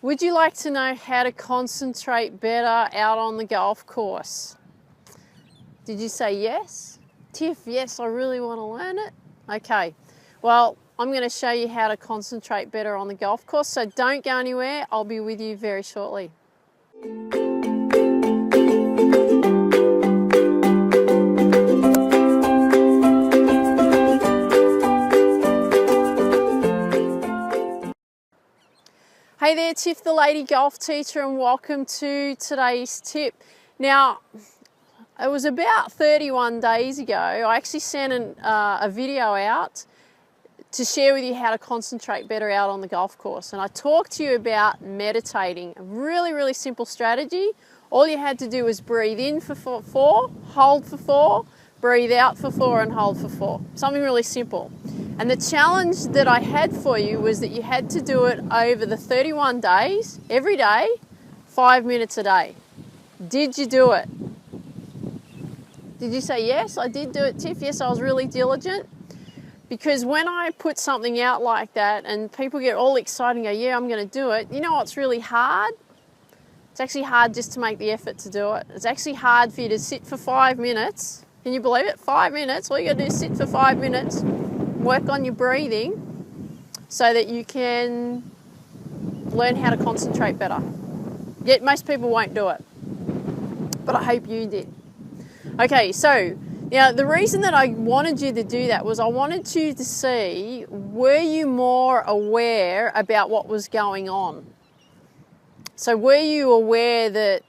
Would you like to know how to concentrate better out on the golf course? Did you say yes? Tiff, yes, I really want to learn it. Okay, well, I'm going to show you how to concentrate better on the golf course, so don't go anywhere. I'll be with you very shortly. Hey there, Tiff the lady golf teacher, and welcome to today's tip. Now, it was about 31 days ago, I actually sent a video out to share with you how to concentrate better out on the golf course. And I talked to you about meditating, a really simple strategy. All you had to do was breathe in for 4, hold for 4, breathe out for 4 and hold for 4. Something really simple. And the challenge that I had for you was that you had to do it over the 31 days, every day, 5 minutes a day. Did you do it? Did you say yes? I did do it, Tiff. Yes, I was really diligent. Because when I put something out like that and people get all excited and go, yeah, I'm going to do it, you know what's really hard? It's actually hard just to make the effort to do it. It's actually hard for you to sit for 5 minutes. Can you believe it? 5 minutes. All you got to do is sit for 5 minutes, work on your breathing so that you can learn how to concentrate better. Yet most people won't do it. But I hope you did. Okay, so now the reason that I wanted you to do that was I wanted you to see, were you more aware about what was going on? So were you aware that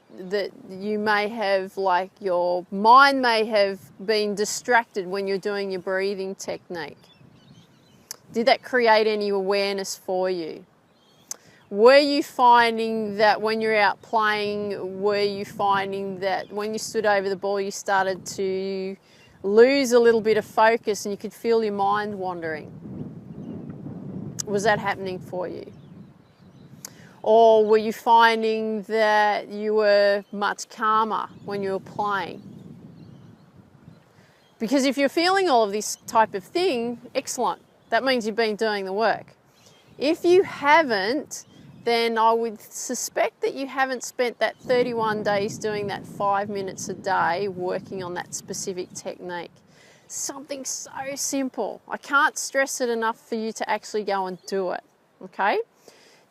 you may have, like, your mind may have been distracted when you're doing your breathing technique? Did that create any awareness for you? Were you finding that when you're out playing, were you finding that when you stood over the ball you started to lose a little bit of focus and you could feel your mind wandering? Was that happening for you? Or were you finding that you were much calmer when you were playing? Because if you're feeling all of this type of thing, excellent. That means you've been doing the work. If you haven't, then I would suspect that you haven't spent that 31 days doing that 5 minutes a day working on that specific technique. Something so simple. I can't stress it enough for you to actually go and do it, okay?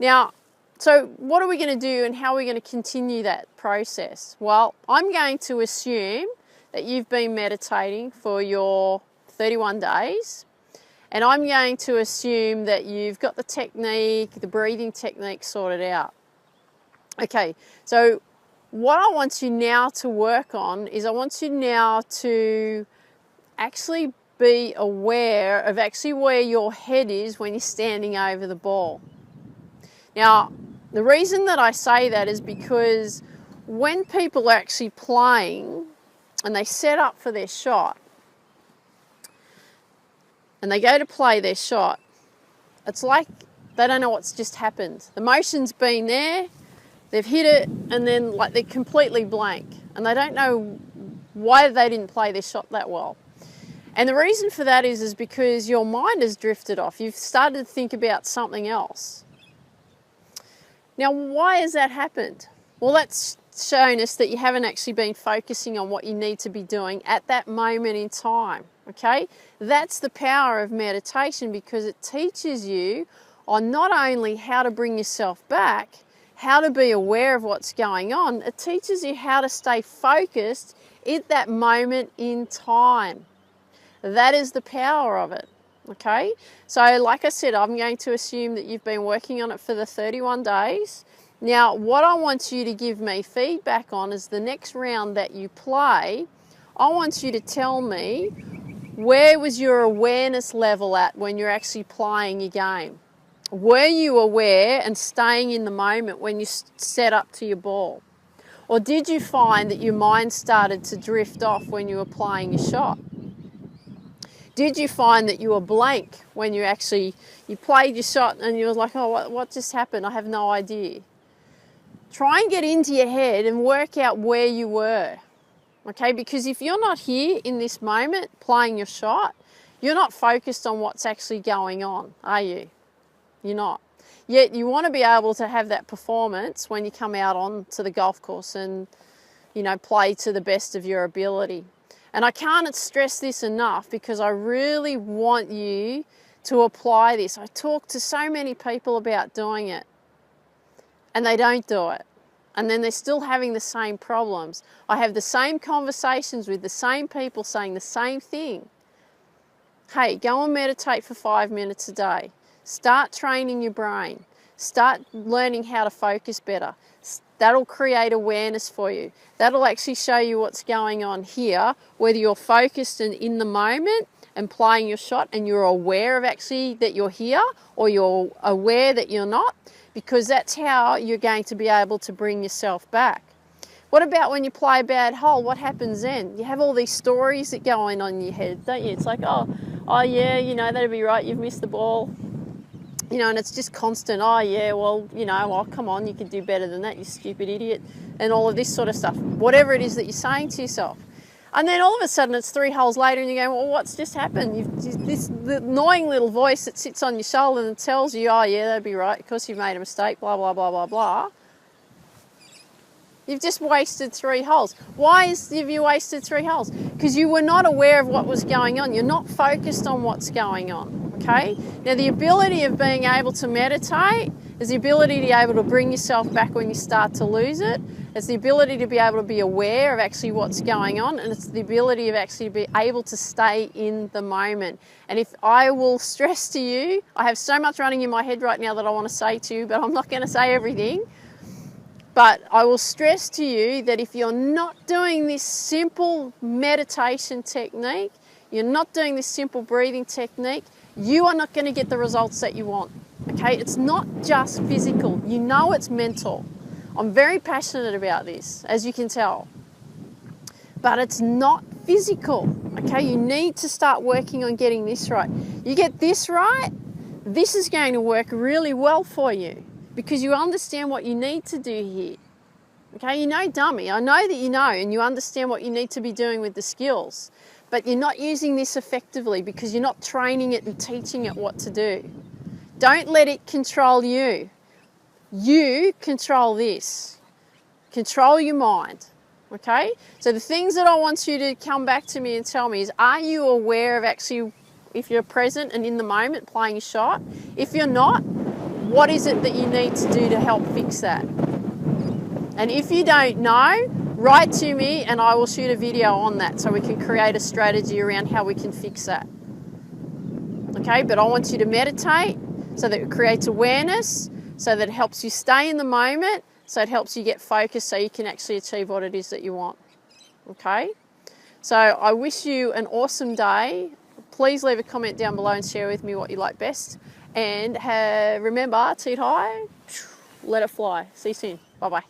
Now, so what are we going to do and how are we going to continue that process? Well, I'm going to assume that you've been meditating for your 31 days. And I'm going to assume that you've got the technique, the breathing technique sorted out. Okay, so what I want you now to work on is I want you now to actually be aware of actually where your head is when you're standing over the ball. Now, the reason that I say that is because when people are actually playing and they set up for their shot, and they go to play their shot, it's like they don't know what's just happened. The motion's been there, they've hit it, and then like they're completely blank. And they don't know why they didn't play their shot that well. And the reason for that is because your mind has drifted off. You've started to think about something else. Now, why has that happened? Well, that's shown us that you haven't actually been focusing on what you need to be doing at that moment in time. Okay, that's the power of meditation, because it teaches you on not only how to bring yourself back, how to be aware of what's going on, it teaches you how to stay focused at that moment in time. That is the power of it. Okay, so like I said, I'm going to assume that you've been working on it for the 31 days. Now, what I want you to give me feedback on is the next round that you play, I want you to tell me, where was your awareness level at when you're actually playing your game? Were you aware and staying in the moment when you set up to your ball? Or did you find that your mind started to drift off when you were playing your shot? Did you find that you were blank when you played your shot and you were like, oh, what just happened? I have no idea. Try and get into your head and work out where you were. Okay, because if you're not here in this moment playing your shot, you're not focused on what's actually going on, are you? You're not. Yet you want to be able to have that performance when you come out onto the golf course and, you know, play to the best of your ability. And I can't stress this enough because I really want you to apply this. I talk to so many people about doing it and they don't do it. And then they're still having the same problems. I have the same conversations with the same people saying the same thing. Hey, go and meditate for 5 minutes a day. Start training your brain. Start learning how to focus better. That'll create awareness for you. That'll actually show you what's going on here, whether you're focused and in the moment and playing your shot and you're aware of actually that you're here, or you're aware that you're not, because that's how you're going to be able to bring yourself back. What about when you play a bad hole? What happens then? You have all these stories that go on in your head, don't you? It's like, oh yeah, you know, that'll be right, you've missed the ball. You know, and it's just constant, oh yeah, well, you know, oh come on, you could do better than that, you stupid idiot, and all of this sort of stuff. Whatever it is that you're saying to yourself. And then all of a sudden it's 3 holes later and you're going, well, what's just happened? This annoying little voice that sits on your shoulder and tells you, oh yeah, that'd be right, of course you've made a mistake, blah, blah, blah, blah, blah. You've just wasted 3 holes. Why have you wasted 3 holes? Because you were not aware of what was going on. You're not focused on what's going on, okay? Now, the ability of being able to meditate is the ability to be able to bring yourself back when you start to lose it. It's the ability to be able to be aware of actually what's going on, and it's the ability of actually be able to stay in the moment. And if I will stress to you, I have so much running in my head right now that I want to say to you, but I'm not going to say everything. But I will stress to you that if you're not doing this simple meditation technique, you're not doing this simple breathing technique, you are not going to get the results that you want. Okay, it's not just physical. You know it's mental. I'm very passionate about this, as you can tell. But it's not physical. Okay, you need to start working on getting this right. You get this right, this is going to work really well for you because you understand what you need to do here. Okay, you know, dummy, I know that you know and you understand what you need to be doing with the skills, but you're not using this effectively because you're not training it and teaching it what to do. Don't let it control you. You control this. Control your mind, okay? So the things that I want you to come back to me and tell me is, are you aware of actually, if you're present and in the moment playing a shot? If you're not, what is it that you need to do to help fix that? And if you don't know, write to me and I will shoot a video on that so we can create a strategy around how we can fix that. Okay, but I want you to meditate so that it creates awareness, so that it helps you stay in the moment, so it helps you get focused so you can actually achieve what it is that you want. Okay? So I wish you an awesome day. Please leave a comment down below and share with me what you like best. And remember, teet high, let it fly. See you soon. Bye-bye.